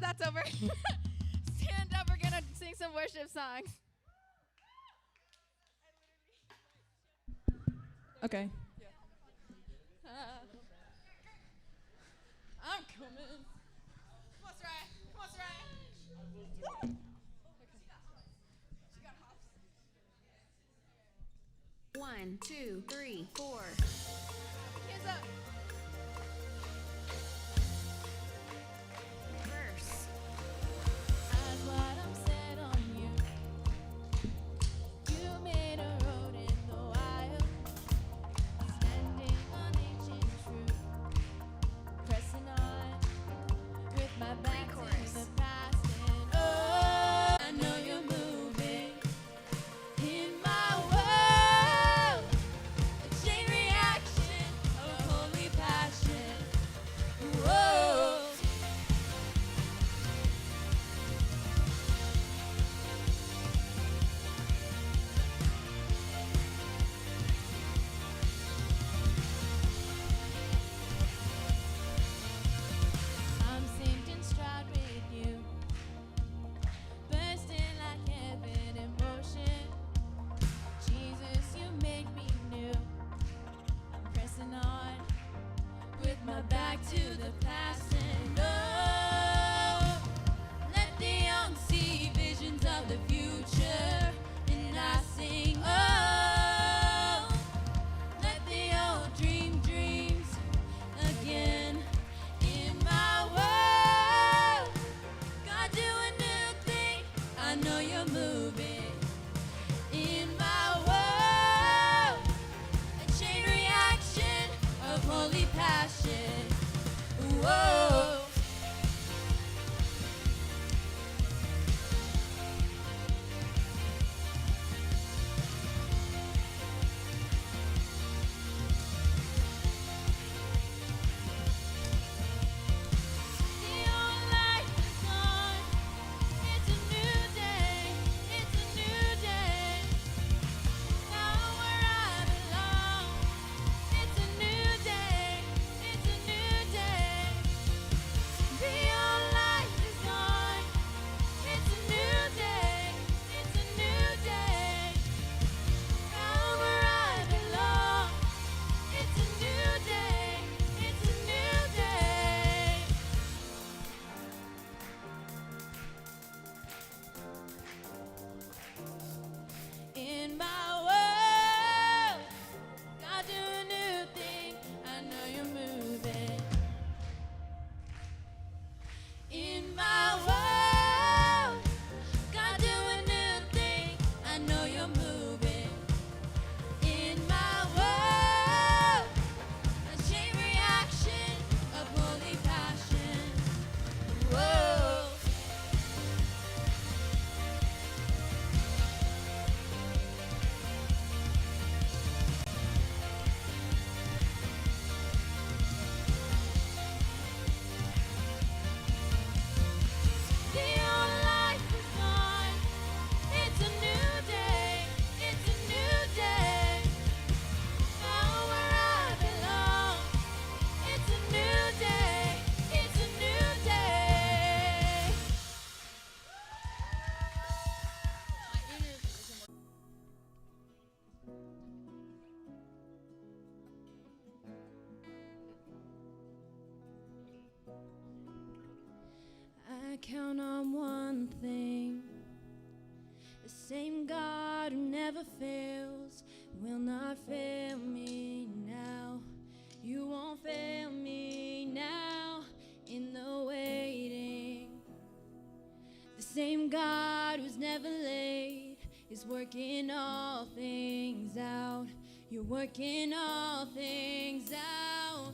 that's over. Stand up. We're going to sing some worship songs. Okay. I'm coming. Come on, Soraya. Come on, Soraya. Okay. She got hops. 1, 2, 3, 4. Hands up. Verse. Eyes wide, I'm set on you. You made a road in the wild. Standing on ancient truth. Pressing on with my back to the past. And oh, I know you're moving in my world. A chain reaction of holy passion. Whoa. I'm sinking stride with you, bursting like heaven in motion. Jesus, you make me new. I'm pressing on with my back to the past. And oh, let the young see visions of the future. And I sing, oh, let the old dream dreams again. In my world, God, do a new thing. I know you're moving. In my world, a chain reaction of holy passion. Whoa. The old life is gone. It's a new day. It's a new day. Now where I belong. It's a new day. It's a new day. The old life is gone. It's a new day. It's a new day. Now where I belong. It's a new day. It's a new day. In my world, God, do a new thing. I know you're moving. In my world, God, do a new thing. I know you're moving. In my world, a chain reaction of holy passion. Whoa. The old life is gone. It's a new day. It's a new day. Now where I belong. It's a new day. It's a new day. I count on one thing. The same God who never fails will not fail me now. You won't fail me now in the waiting. The same God who's never late is working all things out. You're working all things out.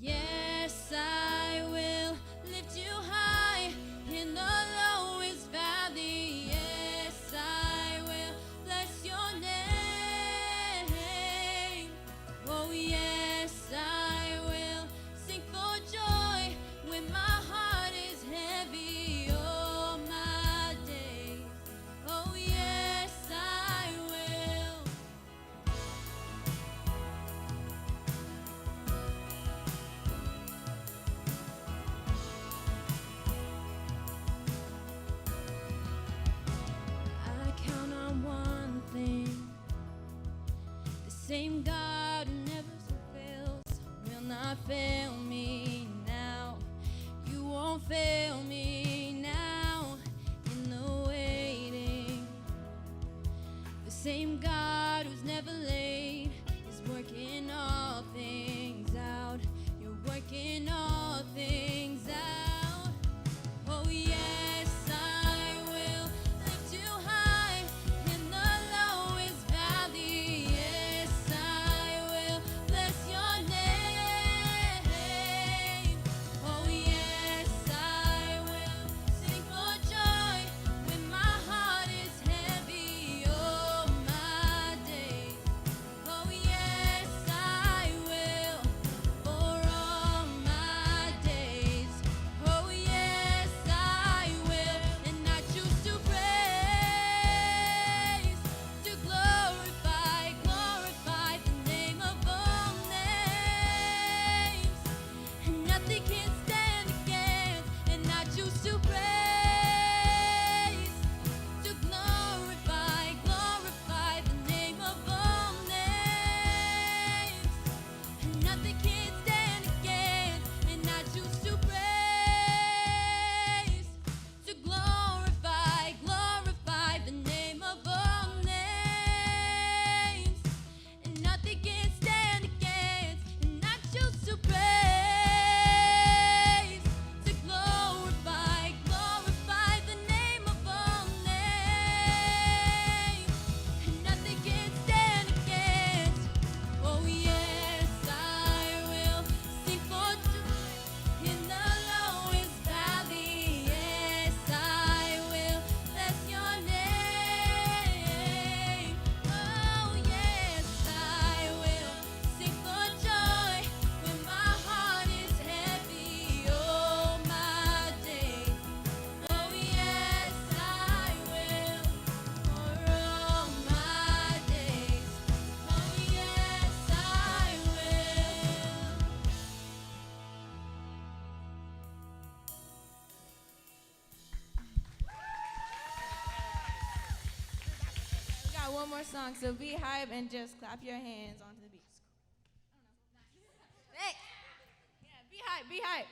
Yes, I will lift you high in the lowest valley. Yes, I will bless your name. Oh, yes, I will sing for joy when my heart is heavy all my days. Oh, yes, I will. same God who never fails will not fail me now. You won't fail me now in the waiting. The same God who's never late is working all things out. You're working all things out. Oh yes, I will lift you high in the lowest valley. Yes, I will bless your name. Oh yes, I will sing for joy when my heart is heavy all my days. Oh yes, I will for all my days. Oh yes, I will, and I choose to praise, to glorify, glorify the name of all names. And nothing can stand against, and I choose to praise, to glorify, glorify the name of all names. And nothing can stand against, and I choose to praise, to glorify, glorify the name of all names. And nothing can stand against, and I choose to praise, to glorify, glorify the name of all names. And nothing can stand against. Oh yes, I will sing for joy in the lowest valley. Yes, I will bless your name. Oh yes, I will sing for joy when my heart is heavy all my days. Oh yes, I will for all my days. Oh yes, I will. We got one more song, so be hype and just clap your hands onto the beat. Hey, yeah, be hype, be hype.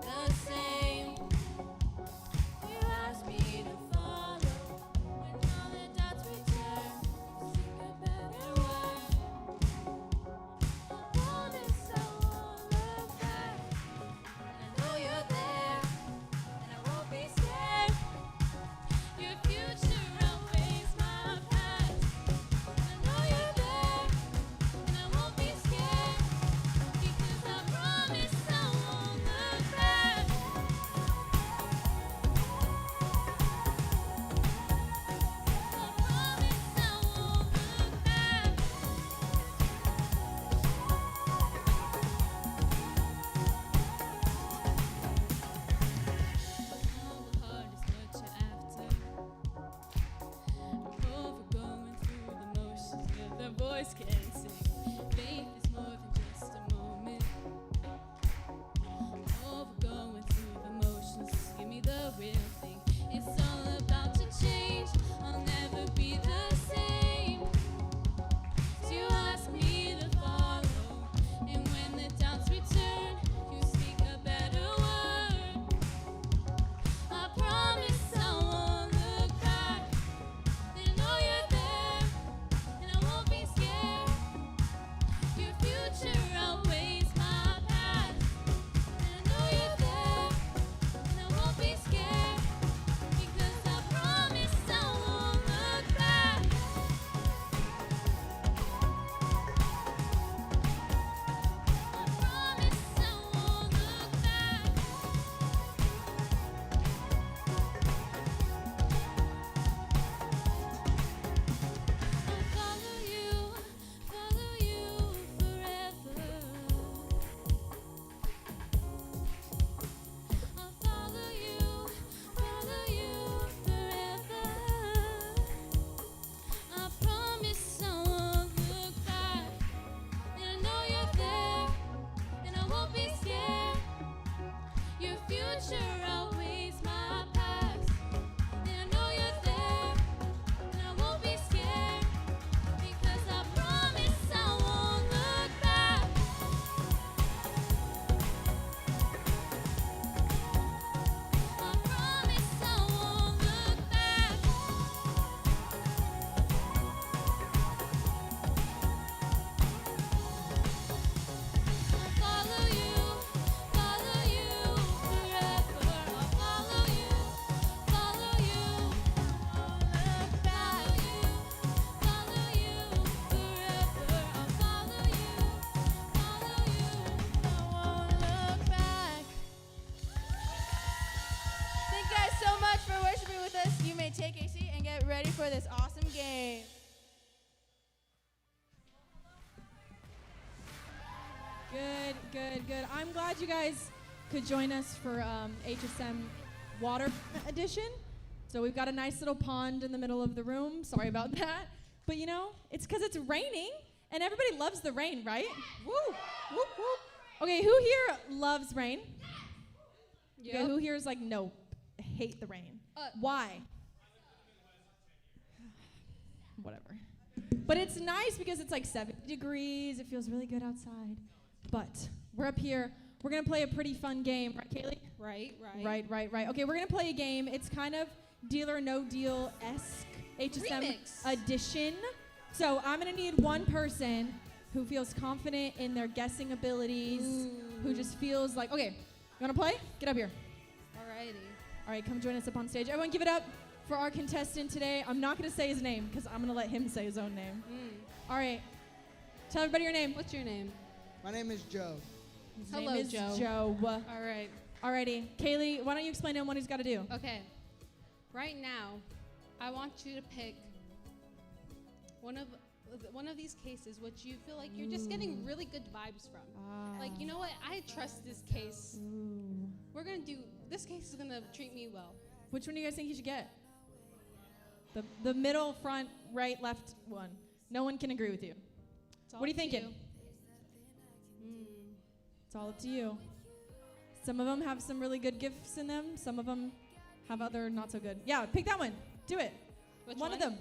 The same. You ask me to follow when for this awesome game. Good, good, good. I'm glad you guys could join us for HSN Water edition. So we've got a nice little pond in the middle of the room. Sorry about that. But you know, it's because it's raining, and everybody loves the rain, right? Woo, whoop, whoop. Okay, who here loves rain? Yep. Okay, who here is like, no, hate the rain? Why? Whatever. But it's nice because it's like 70 degrees. It feels really good outside. But we're up here. We're going to play a pretty fun game. Right, Kaylee? Right. Okay, we're going to play a game. It's kind of Deal or No Deal-esque HSM Remix. edition. So I'm going to need one person who feels confident in their guessing abilities, who just feels like, okay, you want to play? Get up here. Alrighty. All right, come join us up on stage. Everyone give it up for our contestant today. I'm not going to say his name because I'm going to let him say his own name. All right. Tell everybody your name. What's your name? My name is Joe. His Hello, name is Joe. Joe. Alright. Alrighty. Kaylee, why don't you explain to him what he's got to do? Okay. Right now, I want you to pick one of these cases which you feel like you're just getting really good vibes from. Like, you know what? I trust this case. We're going to do, this case is going to treat me well. Which one do you guys think he should get? The middle, front, right, left one. No one can agree with you. It's all What are you up to thinking? It's all up to you. Some of them have some really good gifts in them. Some of them have other not so good. Yeah, pick that one. Do it. Which one of them.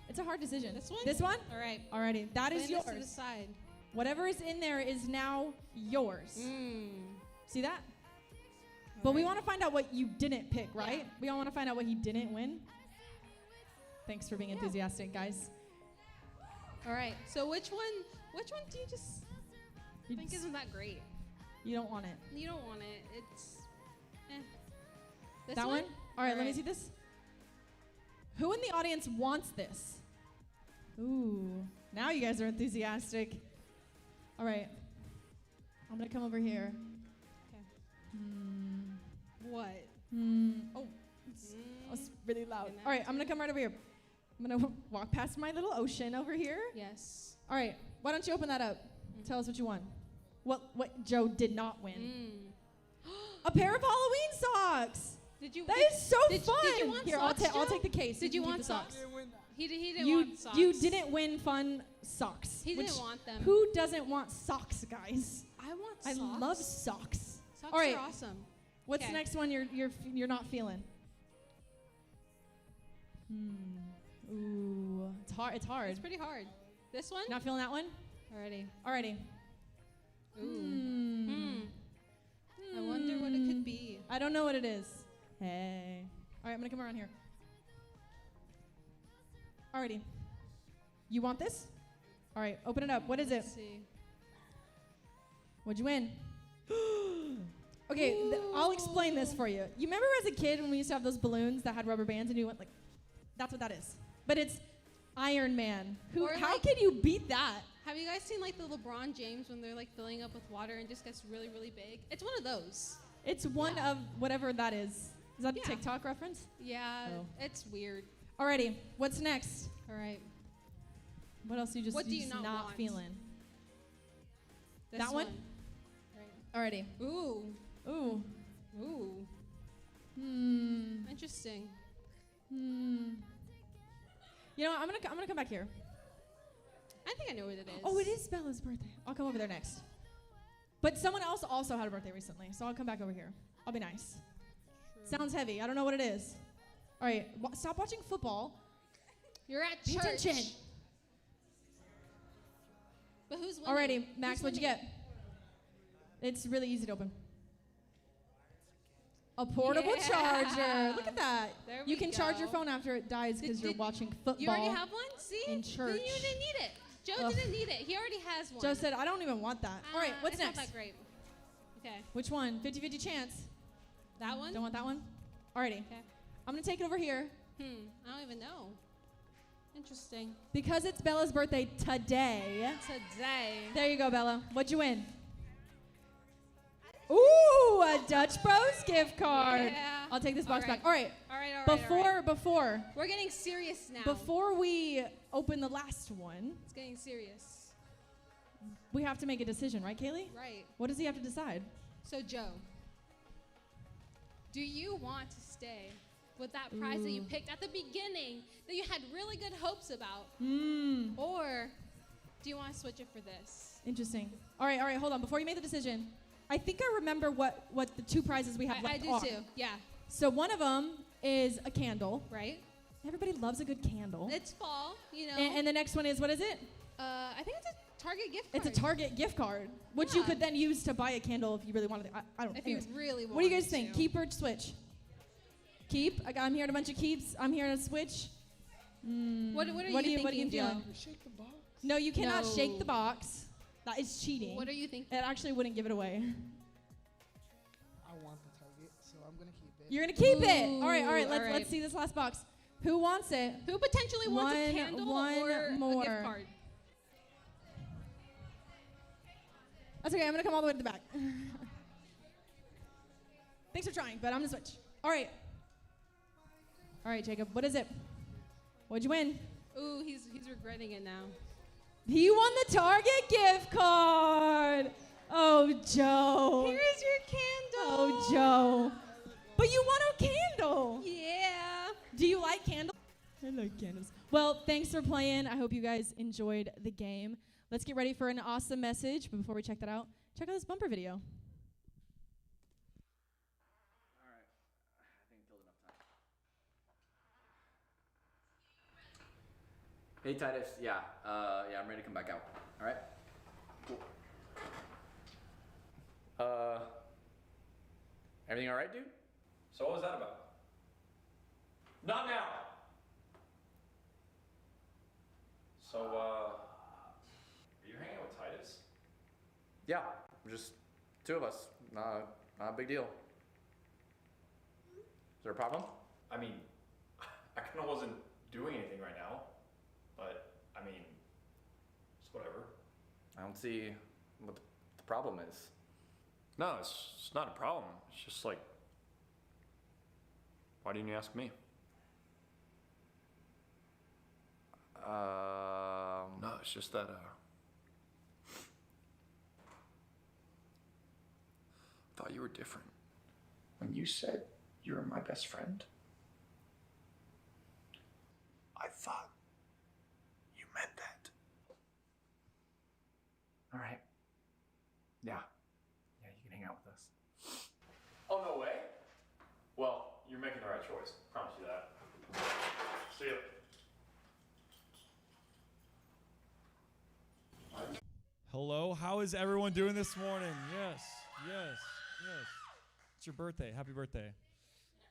It's a hard decision. This one? This one? All right. Alrighty. That is Lay this to the yours. side. Whatever is in there is now yours. Mm. See that? But we Alright. want to find out what you didn't pick, right? Yeah. We all want to find out what he didn't win. Thanks for being Yeah. enthusiastic, guys. All right. So which one do you just You, think isn't that great? you don't want it. You don't want it. It's This That one? All right, let me Alright. see this. Who in the audience wants this? Ooh, now you guys are enthusiastic. All right, I'm gonna come over here. Okay. What? Oh, that was really loud. And All right, that I'm gonna too? come right over here. I'm gonna walk past my little ocean over here. Yes. All right, why don't you open that up? Tell us what you won. What Joe did not win. A pair of Halloween socks. Did you? That did, is so did, fun. Did you want Here, socks, I'll Joe? take the case. Did You you can want keep the socks? He didn't You want socks. you didn't win fun socks. He didn't which- want them. Who doesn't want socks, guys? I want I socks. love socks. Socks All right. are awesome. What's Okay. the next one you're not feeling? Ooh, it's hard. It's hard. It's pretty hard. This one? Not feeling that one? Alrighty. Alrighty. Ooh. I wonder what it could be. I don't know what it is. Hey. All right, I'm gonna come around here. Alrighty. You want this? All right, open it up. What is it? Let's see. What'd you win? Okay, I'll explain this for you. You remember as a kid when we used to have those balloons that had rubber bands and you went like, that's what that is. But it's Iron Man. Or How like- can you beat that? Have you guys seen like the LeBron James when they're like filling up with water and just gets really, really big? It's one of those. It's one Yeah. of whatever that is. Is that a Yeah. TikTok reference? Yeah, Oh. it's weird. Alrighty, what's next? All right. What else you just, What do you just not want? feeling? This That one? Right. Alrighty. Ooh. Ooh. Ooh. Hmm. Interesting. Hmm. You know what? I'm gonna come back here. I think I know what it is. Oh, it is Bella's birthday. I'll come over there next. But someone else also had a birthday recently, so I'll come back over here. I'll be nice. True. Sounds heavy. I don't know what it is. All right, stop watching football. You're at Pay church. attention. But who's winning? Alrighty, Max, Who's what'd you winning? get? It's really easy to open. A portable Yeah. charger. Look at that. There You we can charge your go. phone after it dies because you're Did- watching football. You already have one? See? in Then church. you didn't need it. Joe Ugh. didn't need it. He already has one. Joe said, I don't even want that. All right, what's it's next? Not that great. Okay. Which one? 50-50 chance. That one? Don't want that one? Alrighty. Okay. I'm going to take it over here. I don't even know. Interesting. Because it's Bella's birthday today. Today. There you go, Bella. What'd you win? Ooh, a Dutch Bros gift card. Yeah. I'll take this box All right. back. All right. All right. Before We're getting serious now. Before we open the last one, It's getting serious. we have to make a decision, right, Kaylee? Right. What does he have to decide? So, Joe, do you want to stay with that prize that you picked at the beginning that you had really good hopes about? Or do you want to switch it for this? Interesting. All right, hold on. Before you make the decision, I think I remember what the 2 prizes we have left I do are. too, yeah. So one of them is a candle. Right? Everybody loves a good candle. It's fall, you know. And the next one is, what is it? I think it's a Target gift card. It's a Target gift card, which you could then use to buy a candle if you really wanted to. I don't. If Anyways. you really want. What do you guys think? Keep or switch? Keep. I'm hearing a bunch of keeps. I'm hearing a switch. What are you thinking, Joe? Shake the box. No, you cannot No. shake the box. That is cheating. What are you thinking? It actually wouldn't give it away. I want the Target, so I'm gonna keep it. You're gonna keep it. All right. All right. Let's see this last box. Who wants it? Who potentially wants a candle one or more. a gift card? That's okay. I'm gonna come all the way to the back. Thanks for trying, but I'm gonna switch. All right, Jacob. What is it? What'd you win? Ooh, he's regretting it now. He won the Target gift card. Oh, Joe. Here's your candle. Oh, Joe. But you won a candle. Yeah. Do you like candles? I like candles. Well, thanks for playing. I hope you guys enjoyed the game. Let's get ready for an awesome message. But before we check that out, check out this bumper video. All right. I think I killed enough time. Hey, Titus. Yeah, I'm ready to come back out. All right? Cool. Everything all right, dude? So what was that about? Not now! So, are you hanging out with Titus? Yeah, just 2 of us. Not a big deal. Is there a problem? I mean, I kind of wasn't doing anything right now, but, I mean, it's whatever. I don't see what the problem is. No, it's not a problem. It's just like, why didn't you ask me? No, it's just that, I thought you were different. When you said you were my best friend, I thought you meant that. All right. Yeah, you can hang out with us. Oh, no way? Well, you're making the right choice. Promise you that. See ya. Hello, how is everyone doing this morning? Yes. It's your birthday. Happy birthday.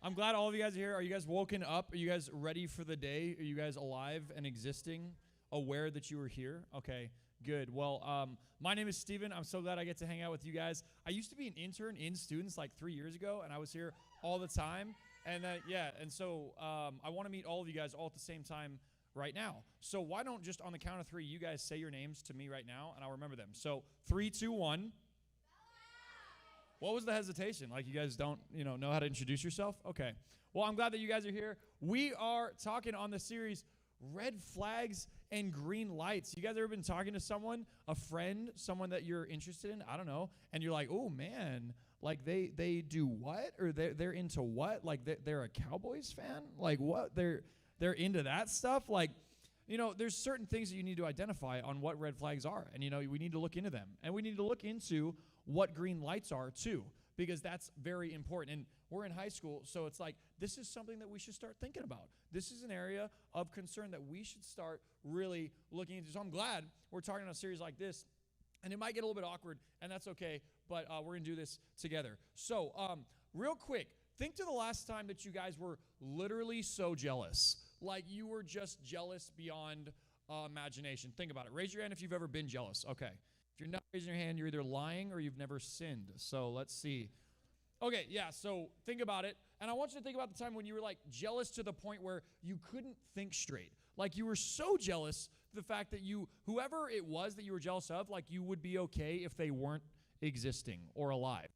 I'm glad all of you guys are here. Are you guys woken up? Are you guys ready for the day? Are you guys alive and existing, aware that you were here? Okay, good. Well, my name is Steven. I'm so glad I get to hang out with you guys. I used to be an intern in students like 3 years ago, and I was here all the time. And so I want to meet all of you guys all at the same time right now. So why don't just on the count of 3, you guys say your names to me right now, and I'll remember them. So 3, 2, 1. What was the hesitation? Like you guys don't, know how to introduce yourself? Okay. Well, I'm glad that you guys are here. We are talking on the series Red Flags and Green Lights. You guys ever been talking to someone, a friend, someone that you're interested in? I don't know. And you're like, oh man, like they do what? Or they're into what? Like they're a Cowboys fan? Like what? They're into that stuff? Like, there's certain things that you need to identify on what red flags are. And, we need to look into them. And we need to look into what green lights are, too, because that's very important. And we're in high school, so it's like this is something that we should start thinking about. This is an area of concern that we should start really looking into. So I'm glad we're talking on a series like this. And it might get a little bit awkward, and that's okay, but we're going to do this together. So real quick, think to the last time that you guys were literally so jealous. Like you were just jealous beyond imagination. Think about it. Raise your hand if you've ever been jealous. Okay. If you're not raising your hand, you're either lying or you've never sinned. So let's see. Okay, yeah, so think about it. And I want you to think about the time when you were like jealous to the point where you couldn't think straight. Like you were so jealous the fact that whoever it was that you were jealous of, like you would be okay if they weren't existing or alive.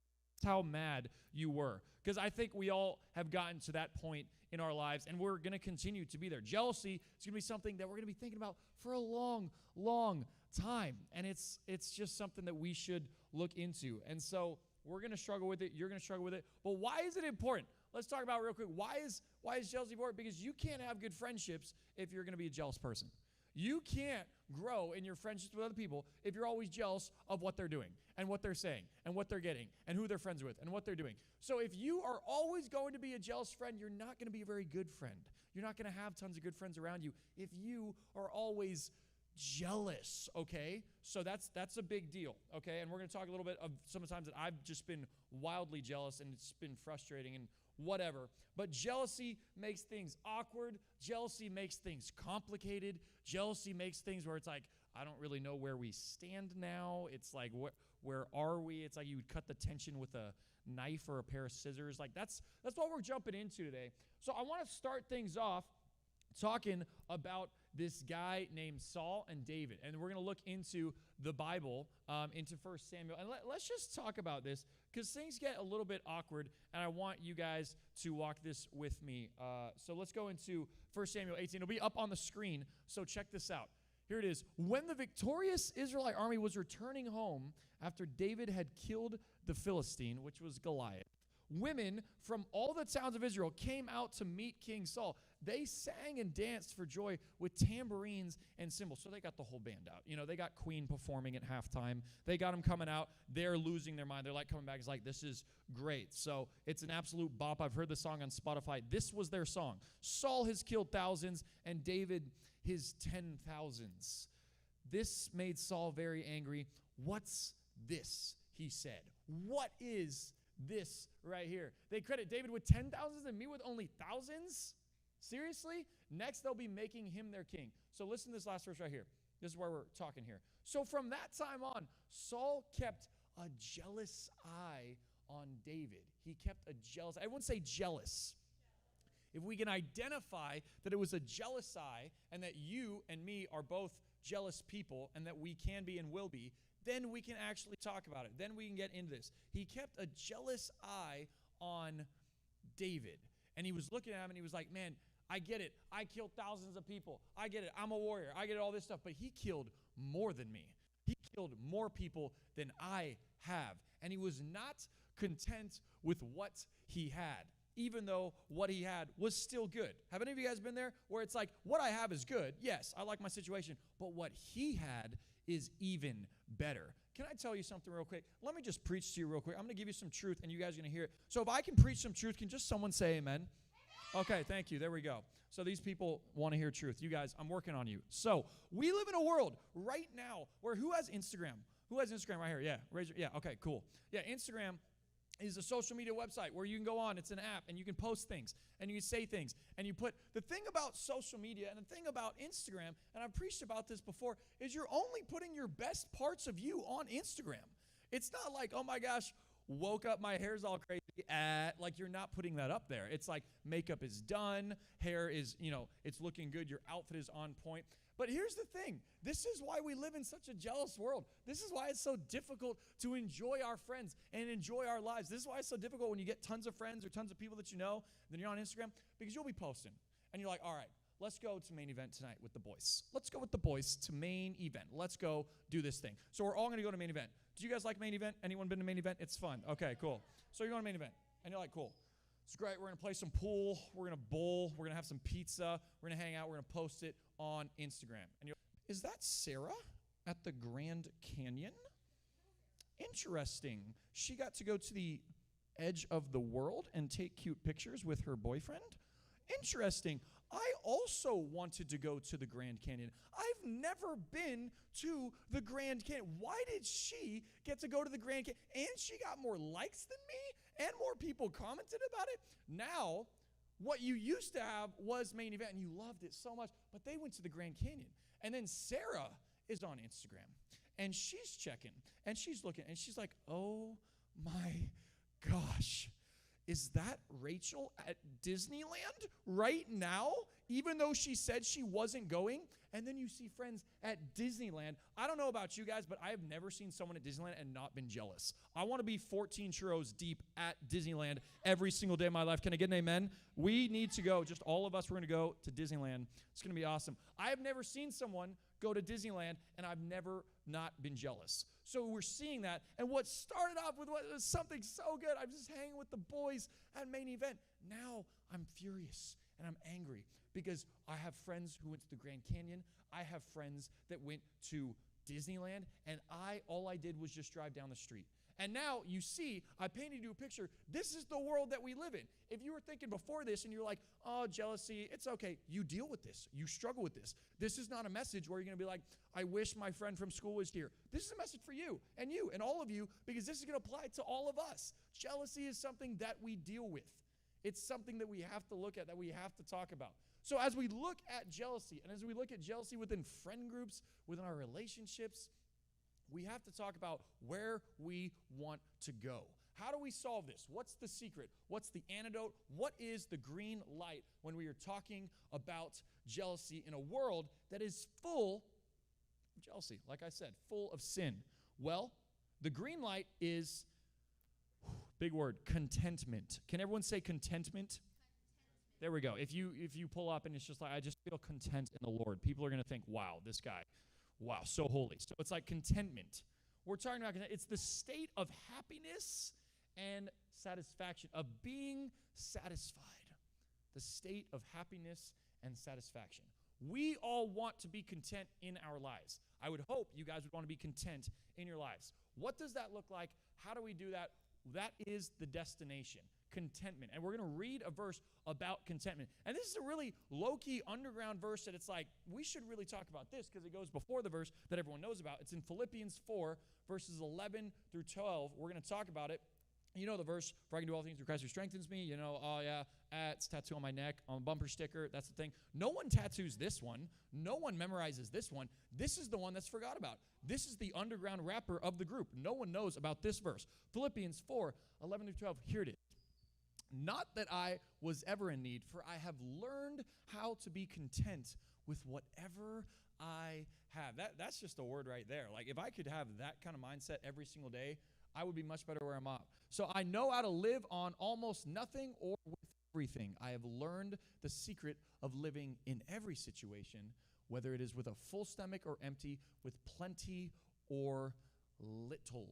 how mad you were. Because I think we all have gotten to that point in our lives, and we're going to continue to be there. Jealousy is going to be something that we're going to be thinking about for a long, long time. And it's just something that we should look into. And so we're going to struggle with it. You're going to struggle with it. But why is it important? Let's talk about it real quick. Why is jealousy important? Because you can't have good friendships if you're going to be a jealous person. You can't grow in your friendships with other people if you're always jealous of what they're doing and what they're saying and what they're getting and who they're friends with and what they're doing. So if you are always going to be a jealous friend, you're not going to be a very good friend. You're not going to have tons of good friends around you if you are always jealous, okay? So that's a big deal, okay? And we're going to talk a little bit of some of the times that I've just been wildly jealous and it's been frustrating and whatever. But jealousy makes things awkward. Jealousy makes things complicated. Jealousy makes things where it's like, I don't really know where we stand now. It's like, where are we? It's like you would cut the tension with a knife or a pair of scissors. Like that's what we're jumping into today. So I want to start things off talking about this guy named Saul and David. And we're going to look into the Bible, into 1 Samuel. And let's just talk about this because things get a little bit awkward, and I want you guys to walk this with me. So let's go into 1 Samuel 18. It'll be up on the screen, so check this out. Here it is. When the victorious Israelite army was returning home after David had killed the Philistine, which was Goliath, women from all the towns of Israel came out to meet King Saul. They sang and danced for joy with tambourines and cymbals. So they got the whole band out. You know, they got Queen performing at halftime. They got them coming out. They're losing their mind. They're like coming back. It's like, this is great. So it's an absolute bop. I've heard the song on Spotify. This was their song. Saul has killed thousands and David his 10,000s. This made Saul very angry. What's this? He said. What is this right here? They credit David with 10,000s and me with only thousands? Seriously? Next, they'll be making him their king. So listen to this last verse right here. This is where we're talking here. So from that time on, Saul kept a jealous eye on David. He kept a jealous eye. Everyone say jealous. If we can identify that it was a jealous eye and that you and me are both jealous people and that we can be and will be, then we can actually talk about it. Then we can get into this. He kept a jealous eye on David. And he was looking at him and he was like, man, I get it. I killed thousands of people. I get it. I'm a warrior. I get all this stuff. But he killed more than me. He killed more people than I have. And he was not content with what he had, even though what he had was still good. Have any of you guys been there where it's like, what I have is good. Yes, I like my situation. But what he had is even better. Can I tell you something real quick? Let me just preach to you real quick. I'm going to give you some truth, and you guys are going to hear it. So if I can preach some truth, can just someone say amen? Okay, thank you. There we go. So these people want to hear truth. You guys, I'm working on you. So we live in a world right now where who has Instagram? Who has Instagram right here? Yeah, raise your, yeah, okay, cool. Yeah, Instagram is a social media website where you can go on. It's an app, and you can post things, and you can say things, and you put, the thing about social media and the thing about Instagram, and I've preached about this before, is you're only putting your best parts of you on Instagram. It's not like, oh my gosh, woke up, my hair's all crazy, like you're not putting that up there. It's like makeup is done, hair is, it's looking good, your outfit is on point. But here's the thing. This is why we live in such a jealous world. This is why it's so difficult to enjoy our friends and enjoy our lives. This is why it's so difficult when you get tons of friends or tons of people that you know, then you're on Instagram, because you'll be posting. And you're like, all right, let's go to main event tonight with the boys. Let's go with the boys to main event. Let's go do this thing. So we're all going to go to main event. Do you guys like main event? Anyone been to main event? It's fun. Okay, cool. So you're going to main event. And you're like, cool. It's great. We're going to play some pool. We're going to bowl. We're going to have some pizza. We're going to hang out. We're going to post it on Instagram. And you're like, is that Sarah at the Grand Canyon? Interesting. She got to go to the edge of the world and take cute pictures with her boyfriend? Interesting. I also wanted to go to the Grand Canyon. I've never been to the Grand Canyon. Why did she get to go to the Grand Canyon? And she got more likes than me, and more people commented about it. Now, what you used to have was main event, and you loved it so much, but they went to the Grand Canyon. And then Sarah is on Instagram, and she's checking, and she's looking, and she's like, oh my gosh. is that Rachel at Disneyland right now, even though she said she wasn't going? And then you see friends at Disneyland. I don't know about you guys, but I have never seen someone at Disneyland and not been jealous. I want to be 14 churros deep at Disneyland every single day of my life. Can I get an amen? We need to go. Just all of us, we're going to go to Disneyland. It's going to be awesome. I have never seen someone go to Disneyland, and I've never not been jealous. So we're seeing that. And what started off with what was something so good, I'm just hanging with the boys at main event. Now I'm furious and I'm angry because I have friends who went to the Grand Canyon. I have friends that went to Disneyland, and all I did was just drive down the street. And now you see, I painted you a picture. This is the world that we live in. If you were thinking before this and you're like, oh, jealousy, it's okay. You deal with this. You struggle with this. This is not a message where you're going to be like, I wish my friend from school was here. This is a message for you and all of you, because this is going to apply to all of us. Jealousy is something that we deal with. It's something that we have to look at, that we have to talk about. So as we look at jealousy, and as we look at jealousy within friend groups, within our relationships, we have to talk about where we want to go. How do we solve this? What's the secret? What's the antidote? What is the green light when we are talking about jealousy in a world that is full of jealousy, like I said, full of sin? Well, the green light is, big word, contentment. Can everyone say contentment? There we go. If you pull up and it's just like, I just feel content in the Lord, people are going to think, wow, this guy, wow, so holy. So it's like contentment. We're talking about it's the state of happiness and satisfaction, of being satisfied. The state of happiness and satisfaction. We all want to be content in our lives. I would hope you guys would want to be content in your lives. What does that look like? How do we do that? That is the destination, contentment. And we're going to read a verse about contentment. And this is a really low-key underground verse that it's like, we should really talk about this because it goes before the verse that everyone knows about. It's in Philippians 4, verses 11 through 12. We're going to talk about it. You know the verse, for I can do all things through Christ who strengthens me. You know, oh yeah, it's tattoo on my neck, on a bumper sticker. That's the thing. No one tattoos this one. No one memorizes this one. This is the one that's forgot about. This is the underground rapper of the group. No one knows about this verse. Philippians 4, 11 through 12. Here it is. Not that I was ever in need, for I have learned how to be content with whatever I have. That's just a word right there. Like if I could have that kind of mindset every single day, I would be much better where I'm at. So I know how to live on almost nothing or with everything. I have learned the secret of living in every situation, whether it is with a full stomach or empty, with plenty or little.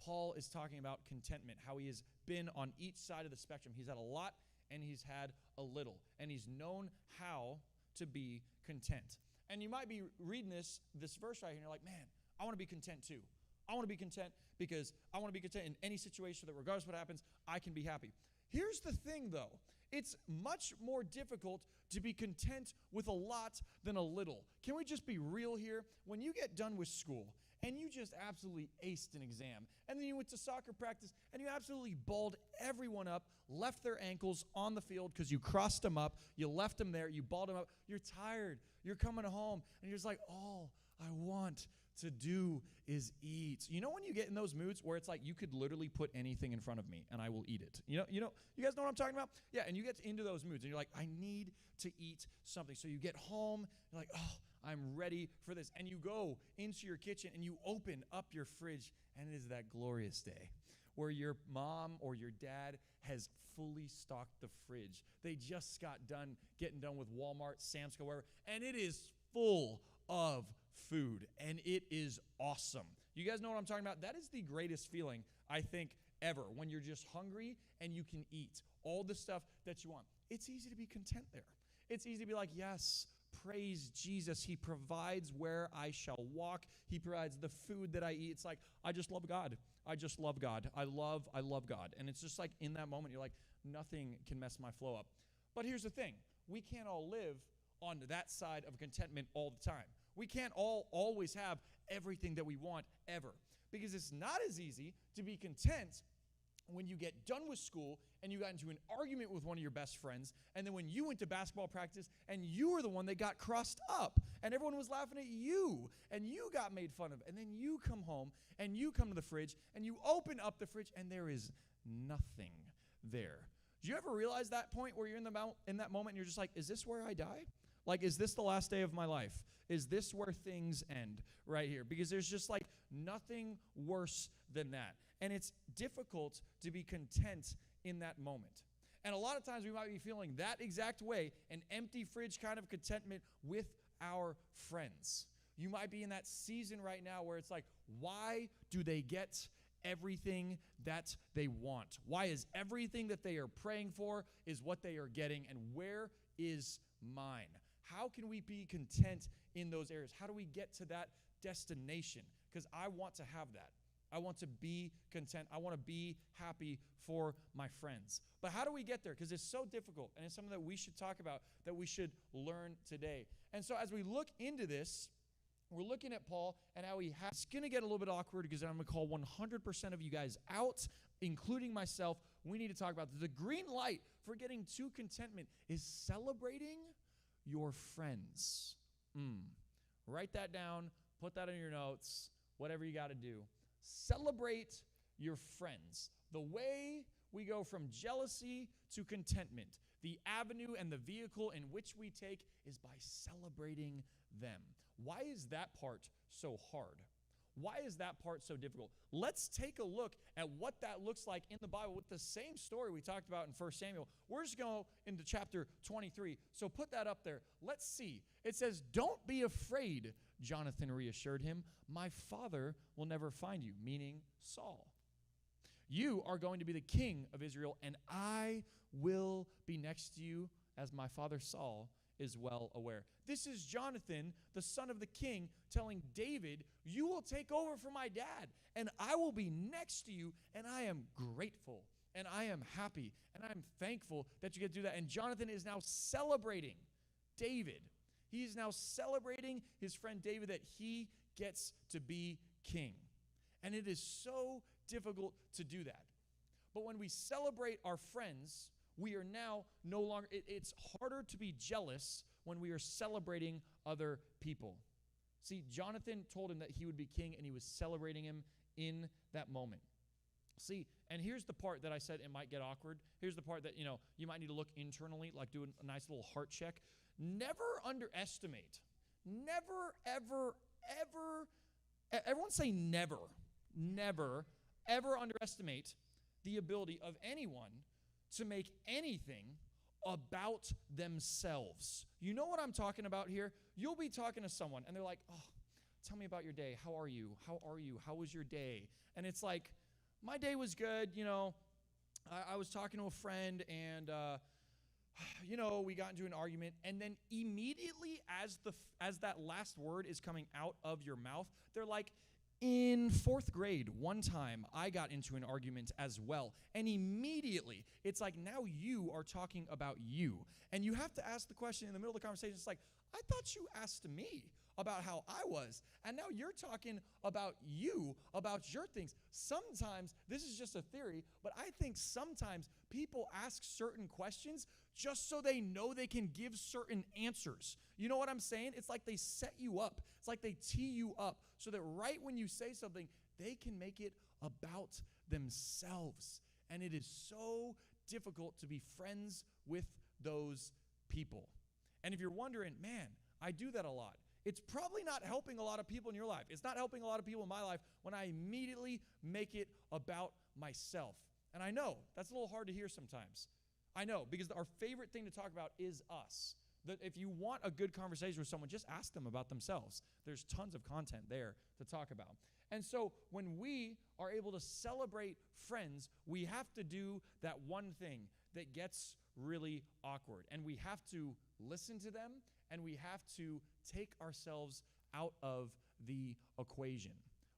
Paul is talking about contentment, how he has been on each side of the spectrum. He's had a lot and he's had a little, and he's known how to be content. And you might be reading this verse right here and you're like, man, I want to be content too. I want to be content because I want to be content in any situation that regardless of what happens, I can be happy. Here's the thing though. It's much more difficult to be content with a lot than a little. Can we just be real here? When you get done with school and you just absolutely aced an exam, and then you went to soccer practice and you absolutely balled everyone up, left their ankles on the field because you crossed them up, you left them there, you balled them up, you're tired, you're coming home, and you're just like, all I want to do is eat. You know when you get in those moods where it's like you could literally put anything in front of me and I will eat it. You guys know what I'm talking about? Yeah, and you get into those moods and you're like, I need to eat something. So you get home, you're like, oh, I'm ready for this. And you go into your kitchen and you open up your fridge, and it is that glorious day where your mom or your dad has fully stocked the fridge. They just got done getting done with Walmart, Sam's Club, wherever, and it is full of food, and it is awesome. You guys know what I'm talking about? That is the greatest feeling, I think, ever, when you're just hungry and you can eat all the stuff that you want. It's easy to be content there. It's easy to be like, yes, praise Jesus. He provides where I shall walk. He provides the food that I eat. It's like, I just love God. I just love God. I love God. And it's just like in that moment, you're like, nothing can mess my flow up. But here's the thing. We can't all live on that side of contentment all the time. We can't all always have everything that we want ever, because it's not as easy to be content when you get done with school and you got into an argument with one of your best friends, and then when you went to basketball practice and you were the one that got crossed up and everyone was laughing at you and you got made fun of, and then you come home and you come to the fridge and you open up the fridge and there is nothing. there. Do you ever realize that point where you're in that moment and you're just like, is this where I die? Like, is this the last day of my life? Is this where things end right here? Because there's just like nothing worse than that. And it's difficult to be content in that moment. And a lot of times we might be feeling that exact way, an empty fridge kind of contentment with our friends. You might be in that season right now where it's like, why do they get everything that they want? Why is everything that they are praying for is what they are getting, and where is mine? How can we be content in those areas? How do we get to that destination? Because I want to have that. I want to be content. I want to be happy for my friends. But how do we get there? Because it's so difficult, and it's something that we should talk about, that we should learn today. And so as we look into this, we're looking at Paul and how it's going to get a little bit awkward because I'm going to call 100% of you guys out, including myself. We need to talk about this. The green light for getting to contentment is celebrating your friends. Write that down. Put that in your notes. Whatever you got to do. Celebrate your friends. The way we go from jealousy to contentment, the avenue and the vehicle in which we take is by celebrating them. Why is that part so hard? Why is that part so difficult? Let's take a look at what that looks like in the Bible with the same story we talked about in 1 Samuel. We're just going into chapter 23. So put that up there. Let's see. It says, "Don't be afraid," Jonathan reassured him. "My father will never find you," meaning Saul. "You are going to be the king of Israel, and I will be next to you, as my father Saul is well aware." This is Jonathan, the son of the king, telling David, "You will take over for my dad, and I will be next to you, and I am grateful, and I am happy, and I'm thankful that you get to do that." And Jonathan is now celebrating David. He is now celebrating his friend David that he gets to be king. And it is so difficult to do that. But when we celebrate our friends, we are now no longer, it's harder to be jealous when we are celebrating other people. See, Jonathan told him that he would be king, and he was celebrating him in that moment. See, and here's the part that I said it might get awkward. Here's the part that, you might need to look internally, like do a nice little heart check. Never underestimate. Never, ever, ever, everyone say never. Never, ever underestimate the ability of anyone to make anything about themselves. You know what I'm talking about here? You'll be talking to someone, and they're like, "Oh, tell me about your day. How are you? How are you? How was your day?" And it's like, "My day was good. I was talking to a friend, and we got into an argument." And then immediately as that last word is coming out of your mouth, they're like, "In 4th grade, one time I got into an argument as well." And immediately it's like, now you are talking about you. And you have to ask the question in the middle of the conversation. It's like, "I thought you asked me about how I was, and now you're talking about you, about your things." Sometimes, this is just a theory, but I think sometimes people ask certain questions just so they know they can give certain answers. You know what I'm saying? It's like they set you up. It's like they tee you up so that right when you say something, they can make it about themselves. And it is so difficult to be friends with those people. And if you're wondering, "Man, I do that a lot," it's probably not helping a lot of people in your life. It's not helping a lot of people in my life when I immediately make it about myself. And I know that's a little hard to hear sometimes. I know, because our favorite thing to talk about is us. That if you want a good conversation with someone, just ask them about themselves. There's tons of content there to talk about. And so when we are able to celebrate friends, we have to do that one thing that gets really awkward. And we have to listen to them, and we have to take ourselves out of the equation.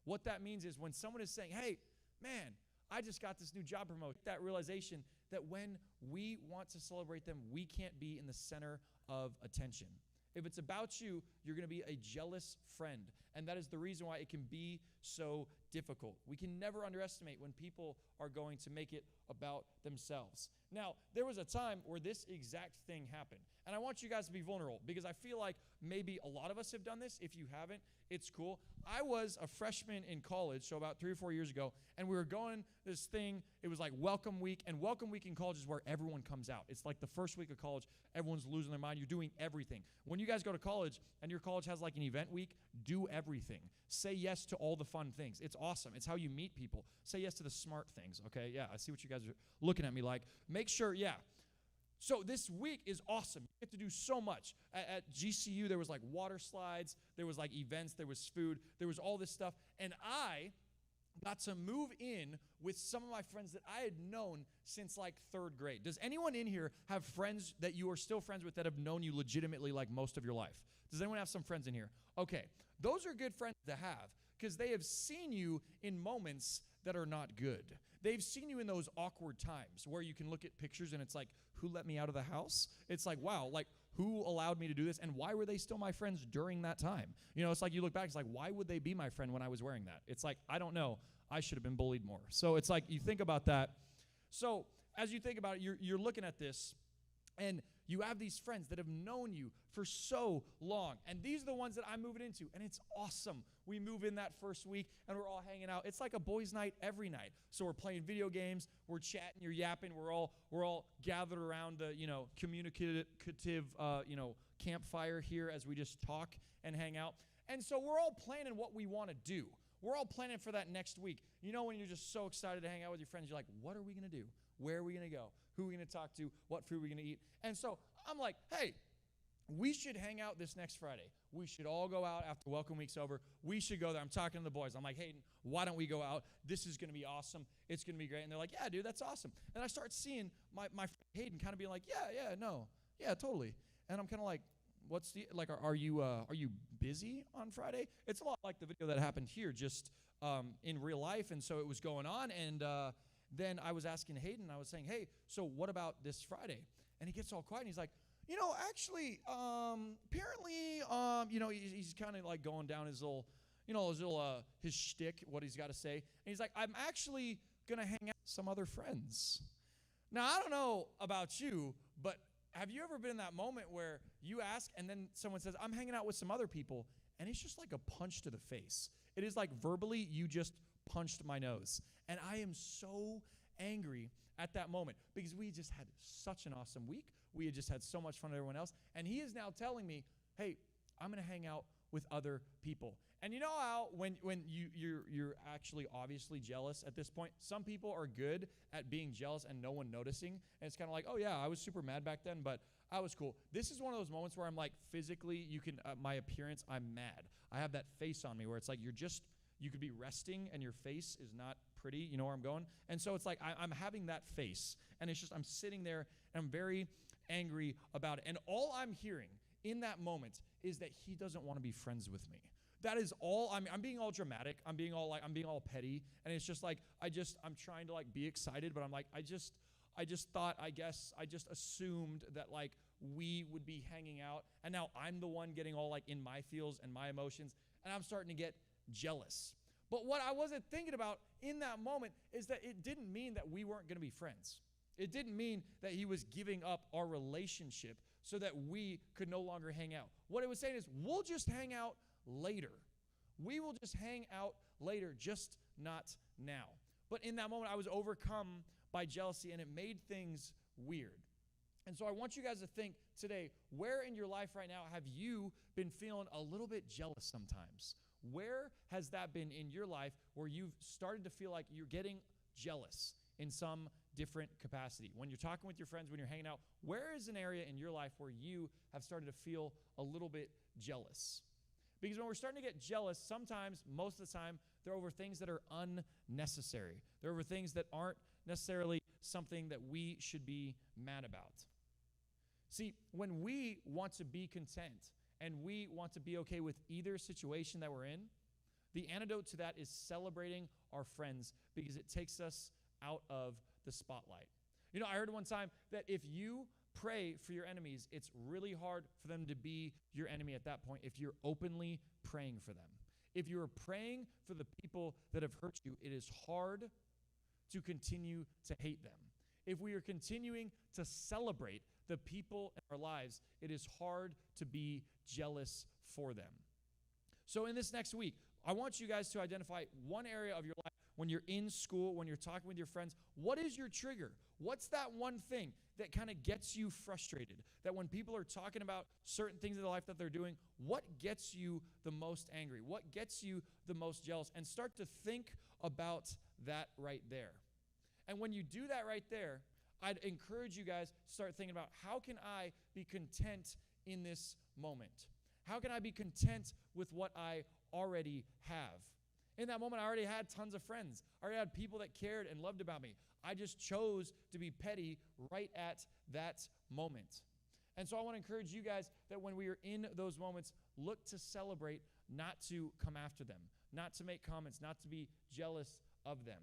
What that means is when someone is saying, "Hey, man, I just got this new job promotion," that realization that when we want to celebrate them, we can't be in the center of attention. If it's about you, you're going to be a jealous friend. And that is the reason why it can be so difficult. We can never underestimate when people are going to make it about themselves. Now, there was a time where this exact thing happened. And I want you guys to be vulnerable because I feel like maybe a lot of us have done this. If you haven't, it's cool. I was a freshman in college, so about 3 or 4 years ago, and we were going this thing. It was like Welcome Week, and Welcome Week in college is where everyone comes out. It's like the first week of college. Everyone's losing their mind. You're doing everything. When you guys go to college and your college has like an event week, do everything. Say yes to all the fun things. It's awesome. It's how you meet people. Say yes to the smart things, okay? Yeah, I see what you guys are looking at me like. Make sure, yeah. So this week is awesome. You get to do so much. At GCU, there was like water slides. There was like events. There was food. There was all this stuff. And I got to move in with some of my friends that I had known since like 3rd grade. Does anyone in here have friends that you are still friends with that have known you legitimately like most of your life? Does anyone have some friends in here? Okay. Those are good friends to have because they have seen you in moments that are not good. They've seen you in those awkward times where you can look at pictures and it's like, who let me out of the house? It's like, wow, like who allowed me to do this? And why were they still my friends during that time? You know, it's like you look back, it's like, why would they be my friend when I was wearing that? It's like, I don't know. I should have been bullied more. So it's like you think about that. So as you think about it, you're looking at this and you have these friends that have known you for so long. And these are the ones that I'm moving into. And it's awesome. We move in that first week and we're all hanging out. It's like a boys' night every night. So we're playing video games, we're chatting, you're yapping, we're all gathered around the, communicative, campfire here as we just talk and hang out. And so we're all planning what we want to do. We're all planning for that next week. You know, when you're just so excited to hang out with your friends, you're like, what are we going to do? Where are we going to go? Who are we going to talk to? What food are we going to eat? And so I'm like, hey, we should hang out this next Friday. We should all go out after Welcome Week's over. We should go there. I'm talking to the boys. I'm like, Hayden, why don't we go out? This is going to be awesome. It's going to be great. And they're like, yeah, dude, that's awesome. And I start seeing my friend Hayden kind of being like, yeah, totally. And I'm kind of like, what's the, like, are you busy on Friday? It's a lot like the video that happened here, just in real life. And so it was going on. And then I was asking Hayden, I was saying, hey, so what about this Friday? And he gets all quiet and he's like, actually, apparently, he's kind of like going down his little, his shtick, what he's got to say. And he's like, I'm actually going to hang out with some other friends. Now, I don't know about you, but have you ever been in that moment where you ask and then someone says, I'm hanging out with some other people, and it's just like a punch to the face. It is like verbally, you just punched my nose. And I am so angry at that moment because we just had such an awesome week. We had just had so much fun with everyone else. And he is now telling me, hey, I'm going to hang out with other people. And you know how when you're actually obviously jealous at this point, some people are good at being jealous and no one noticing. And it's kind of like, oh, yeah, I was super mad back then, but I was cool. This is one of those moments where I'm like physically, my appearance, I'm mad. I have that face on me where it's like you could be resting and your face is not pretty. You know where I'm going? And so it's like I'm having that face. And it's just I'm sitting there and I'm very angry about it. And all I'm hearing in that moment is that he doesn't want to be friends with me. That is all. I'm being all dramatic. I'm being all petty. And it's just like I'm trying to like be excited, but I'm like I just assumed that like we would be hanging out, and now I'm the one getting all like in my feels and my emotions, and I'm starting to get jealous. But what I wasn't thinking about in that moment is that it didn't mean that we weren't going to be friends. It didn't mean that he was giving up our relationship so that we could no longer hang out. What it was saying is, we'll just hang out later. We will just hang out later, just not now. But in that moment, I was overcome by jealousy, and it made things weird. And so I want you guys to think today, where in your life right now have you been feeling a little bit jealous sometimes? Where has that been in your life where you've started to feel like you're getting jealous in some different capacity? When you're talking with your friends, when you're hanging out, where is an area in your life where you have started to feel a little bit jealous? Because when we're starting to get jealous, sometimes, most of the time, they're over things that are unnecessary. They're over things that aren't necessarily something that we should be mad about. See, when we want to be content and we want to be okay with either situation that we're in, the antidote to that is celebrating our friends because it takes us out of the spotlight. I heard one time that if you pray for your enemies, it's really hard for them to be your enemy at that point if you're openly praying for them. If you're praying for the people that have hurt you, it is hard to continue to hate them. if we are continuing to celebrate the people in our lives, it is hard to be jealous for them. So in this next week, I want you guys to identify one area of your life when you're in school, when you're talking with your friends. What is your trigger? What's that one thing that kind of gets you frustrated? That when people are talking about certain things in their life that they're doing, what gets you the most angry? What gets you the most jealous? And start to think about that right there. And when you do that right there, I'd encourage you guys to start thinking about, how can I be content in this moment? How can I be content with what I already have? In that moment, I already had tons of friends. I already had people that cared and loved about me. I just chose to be petty right at that moment. And so I want to encourage you guys that when we are in those moments, look to celebrate, not to come after them, not to make comments, not to be jealous of them.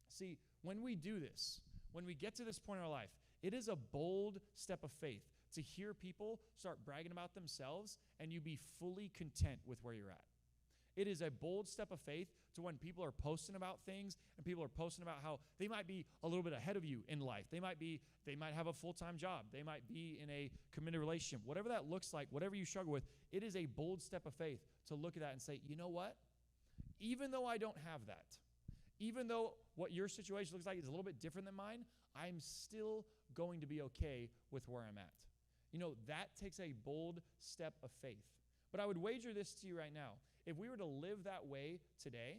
See, when we do this, when we get to this point in our life, it is a bold step of faith to hear people start bragging about themselves and you be fully content with where you're at. It is a bold step of faith to when people are posting about things and people are posting about how they might be a little bit ahead of you in life. They might have a full-time job. They might be in a committed relationship. Whatever that looks like, whatever you struggle with, it is a bold step of faith to look at that and say, you know what? Even though I don't have that, even though what your situation looks like is a little bit different than mine, I'm still going to be okay with where I'm at. You know, that takes a bold step of faith. But I would wager this to you right now. If we were to live that way today,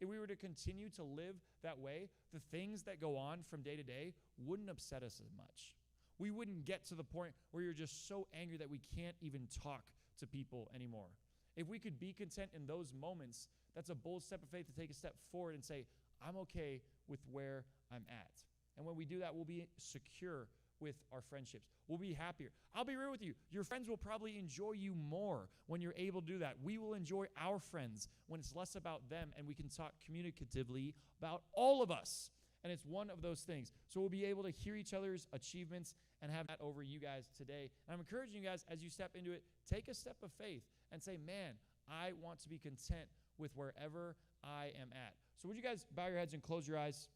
if we were to continue to live that way, the things that go on from day to day wouldn't upset us as much. We wouldn't get to the point where you're just so angry that we can't even talk to people anymore. If we could be content in those moments, that's a bold step of faith to take a step forward and say, I'm okay with where I'm at. And when we do that, we'll be secure with our friendships. We'll be happier. I'll be real with you. Your friends will probably enjoy you more when you're able to do that. We will enjoy our friends when it's less about them and we can talk communicatively about all of us. And it's one of those things. So we'll be able to hear each other's achievements and have that over you guys today. And I'm encouraging you guys, as you step into it, take a step of faith and say, man, I want to be content with wherever I am at. So would you guys bow your heads and close your eyes?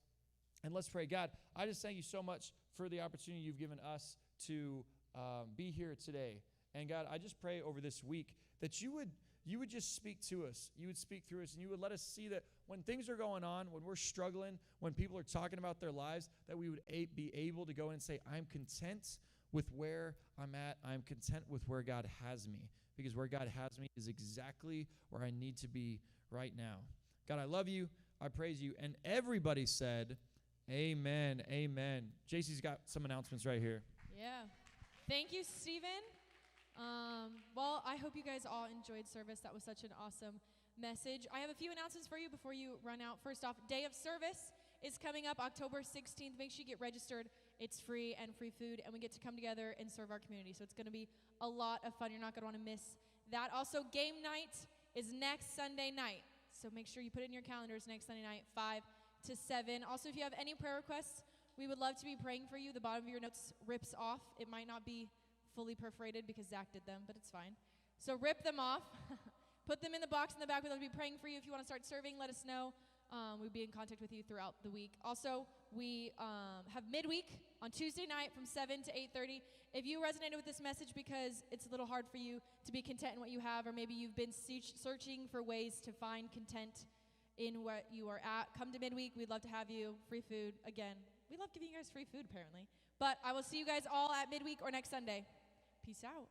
And let's pray. God, I just thank you so much for the opportunity you've given us to be here today. And God, I just pray over this week that you would just speak to us. You would speak through us, and you would let us see that when things are going on, when we're struggling, when people are talking about their lives, that we would be able to go in and say, I'm content with where I'm at. I'm content with where God has me, because where God has me is exactly where I need to be right now. God, I love you. I praise you. And everybody said, amen, amen. JC's got some announcements right here. Yeah. Thank you, Stephen. Well, I hope you guys all enjoyed service. That was such an awesome message. I have a few announcements for you before you run out. First off, Day of Service is coming up October 16th. Make sure you get registered. It's free and free food, and we get to come together and serve our community. So it's going to be a lot of fun. You're not going to want to miss that. Also, game night is next Sunday night. So make sure you put it in your calendars next Sunday night, 5 to 7. Also, if you have any prayer requests, we would love to be praying for you. The bottom of your notes rips off. It might not be fully perforated because Zach did them, but it's fine. So rip them off. Put them in the box in the back. We'd love to be praying for you. If you want to start serving, let us know. We'll be in contact with you throughout the week. Also, we have midweek on Tuesday night from 7 to 8:30. If you resonated with this message because it's a little hard for you to be content in what you have, or maybe you've been searching for ways to find content in what you are at, come to midweek. We'd love to have you. Free food. Again, we love giving you guys free food, apparently. But I will see you guys all at midweek or next Sunday. Peace out.